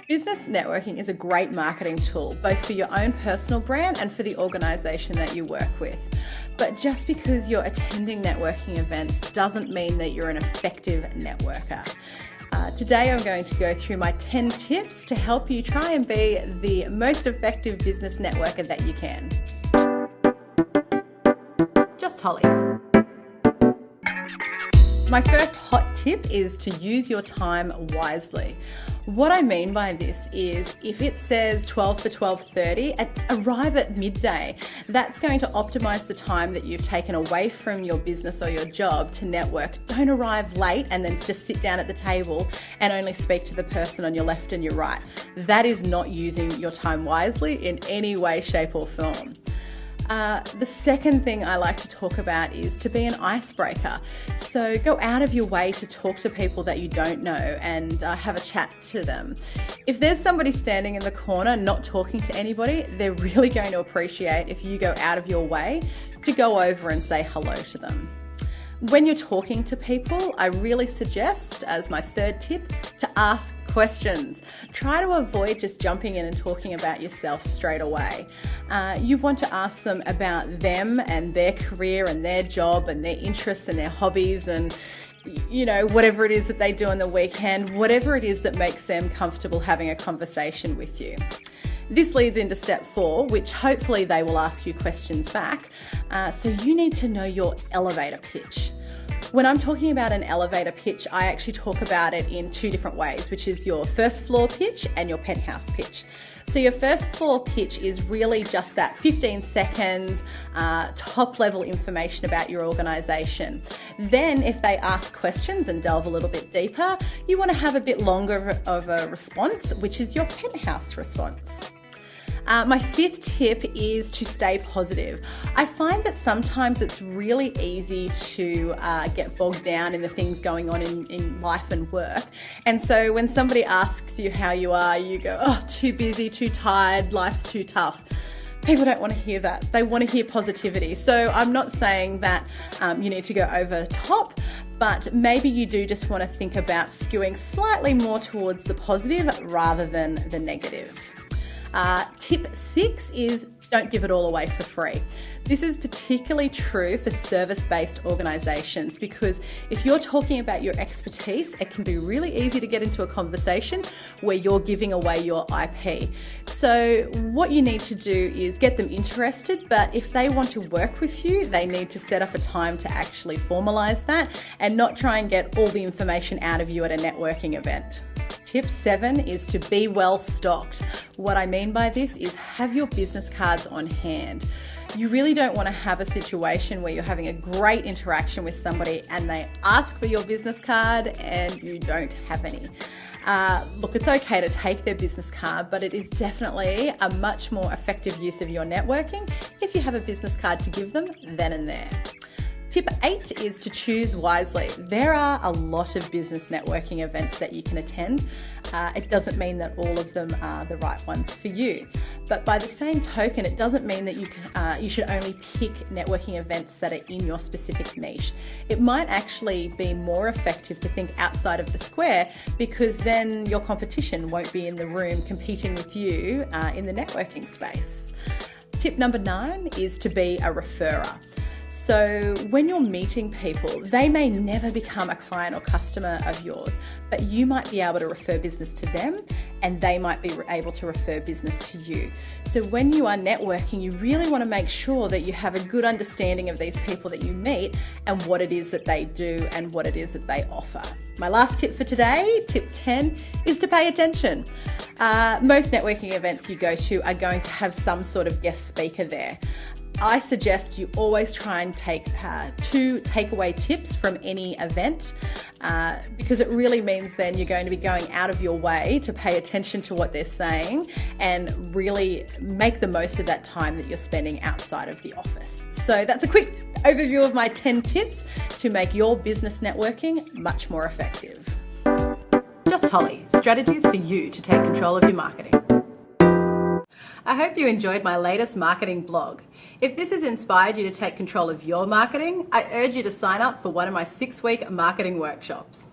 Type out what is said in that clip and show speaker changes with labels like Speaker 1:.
Speaker 1: Business networking is a great marketing tool, both for your own personal brand and for the organisation that you work with. But just because you're attending networking events doesn't mean that you're an effective networker. Today I'm going to go through my 10 tips to help you try and be the most effective business networker that you can. Just Holly. My first hot tip is to use your time wisely. What I mean by this is if it says 12 for 12:30, arrive at midday. That's going to optimize the time that you've taken away from your business or your job to network. Don't arrive late and then just sit down at the table and only speak to the person on your left and your right. That is not using your time wisely in any way, shape or form. The second thing I like to talk about is to be an icebreaker. So go out of your way to talk to people that you don't know and have a chat to them. If there's somebody standing in the corner not talking to anybody, they're really going to appreciate if you go out of your way to go over and say hello to them. When you're talking to people, I really suggest, as my third tip, to ask questions. Try to avoid just jumping in and talking about yourself straight away. You want to ask them about them and their career and their job and their interests and their hobbies and whatever it is that they do on the weekend, whatever it is that makes them comfortable having a conversation with you. This leads into step 4, which hopefully they will ask you questions back. So you need to know your elevator pitch. When I'm talking about an elevator pitch, I actually talk about it in 2 different ways, which is your first floor pitch and your penthouse pitch. So your first floor pitch is really just that 15 seconds, top level information about your organisation. Then if they ask questions and delve a little bit deeper, you want to have a bit longer of a response, which is your penthouse response. My 5th tip is to stay positive. I find that sometimes it's really easy to get bogged down in the things going on in life and work. And so when somebody asks you how you are, you go, oh, too busy, too tired, life's too tough. People don't want to hear that. They want to hear positivity. So I'm not saying that you need to go over top, but maybe you do just want to think about skewing slightly more towards the positive rather than the negative. Tip 6 is don't give it all away for free. This is particularly true for service-based organisations because if you're talking about your expertise, it can be really easy to get into a conversation where you're giving away your IP. So what you need to do is get them interested, but if they want to work with you, they need to set up a time to actually formalise that and not try and get all the information out of you at a networking event. Tip 7 is to be well stocked. What I mean by this is have your business cards on hand. You really don't want to have a situation where you're having a great interaction with somebody and they ask for your business card and you don't have any. Look, it's okay to take their business card, but it is definitely a much more effective use of your networking if you have a business card to give them then and there. Tip 8 is to choose wisely. There are a lot of business networking events that you can attend. It doesn't mean that all of them are the right ones for you. But by the same token, it doesn't mean that you should only pick networking events that are in your specific niche. It might actually be more effective to think outside of the square because then your competition won't be in the room competing with you in the networking space. Tip number 9 is to be a referrer. So when you're meeting people, they may never become a client or customer of yours, but you might be able to refer business to them and they might be able to refer business to you. So when you are networking, you really want to make sure that you have a good understanding of these people that you meet and what it is that they do and what it is that they offer. My last tip for today, tip 10, is to pay attention. Most networking events you go to are going to have some sort of guest speaker there. I suggest you always try and take 2 takeaway tips from any event because it really means then you're going to be going out of your way to pay attention to what they're saying and really make the most of that time that you're spending outside of the office. So that's a quick overview of my 10 tips to make your business networking much more effective. Just Holly, strategies for you to take control of your marketing. I hope you enjoyed my latest marketing blog. If this has inspired you to take control of your marketing, I urge you to sign up for one of my 6-week marketing workshops.